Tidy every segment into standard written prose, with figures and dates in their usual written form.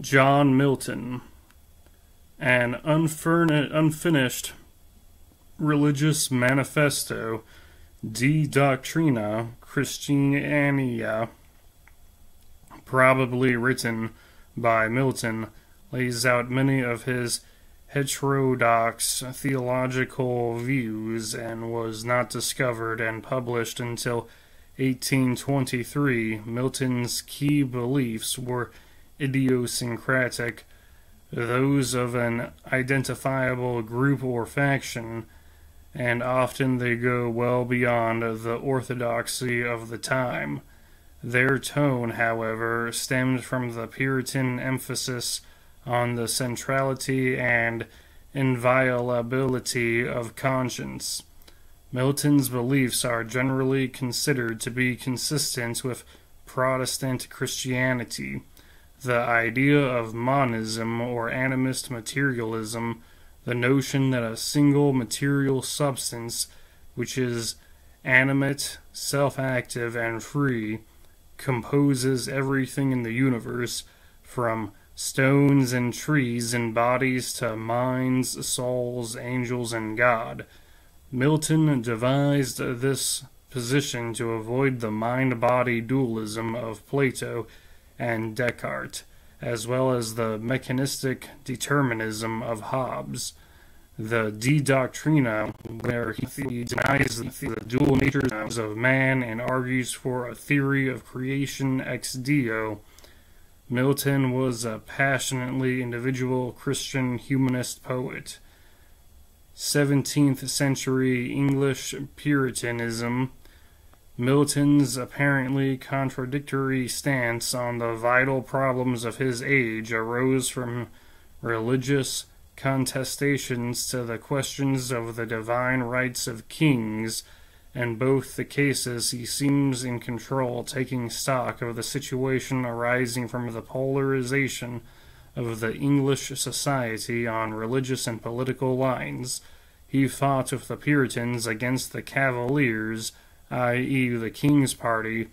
John Milton, an unfinished religious manifesto, De Doctrina Christiana, probably written by Milton, lays out many of his heterodox theological views and was not discovered and published until 1823. Milton's key beliefs were idiosyncratic, those of an identifiable group or faction, and often they go well beyond the orthodoxy of the time. Their tone, however, stemmed from the Puritan emphasis on the centrality and inviolability of conscience. Milton's beliefs are generally considered to be consistent with Protestant Christianity. The idea of monism or animist materialism, the notion that a single material substance, which is animate, self-active, and free, composes everything in the universe, from stones and trees and bodies to minds, souls, angels, and God. Milton devised this position to avoid the mind-body dualism of Plato and Descartes, as well as the mechanistic determinism of Hobbes. The De Doctrina, where he denies the dual natures of man and argues for a theory of creation ex deo. Milton was a passionately individual Christian humanist poet. 17th century English Puritanism. Milton's apparently contradictory stance on the vital problems of his age arose from religious contestations to the questions of the divine rights of kings. In both the cases, he seems in control, taking stock of the situation arising from the polarization of the English society on religious and political lines. He fought with the Puritans against the Cavaliers, i.e. the King's Party,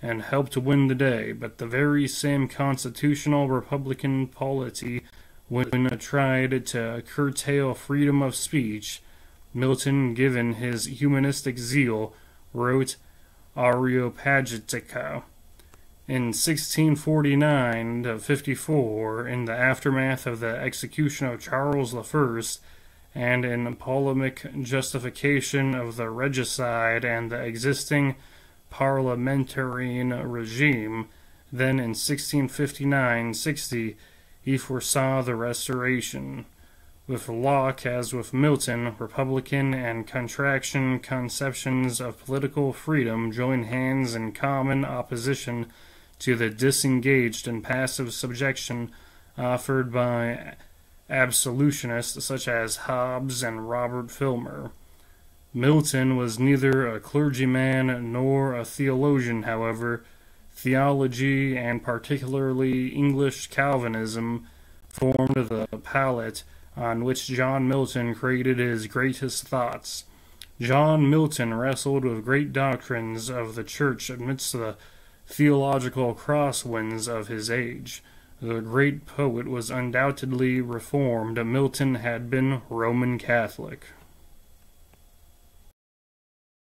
and helped win the day, but the very same constitutional Republican polity, when tried to curtail freedom of speech, Milton, given his humanistic zeal, wrote Areopagitica. In 1649-54, in the aftermath of the execution of Charles I, and in polemic justification of the regicide and the existing parliamentarian regime, then in 1659-60, he foresaw the Restoration. With Locke, as with Milton, Republican and contraction conceptions of political freedom join hands in common opposition to the disengaged and passive subjection offered by absolutionists such as Hobbes and Robert Filmer. Milton was neither a clergyman nor a theologian, however. Theology, and particularly English Calvinism, formed the palette on which John Milton created his greatest thoughts. John Milton wrestled with great doctrines of the Church amidst the theological crosswinds of his age. The great poet was undoubtedly Reformed. Milton had been Roman Catholic.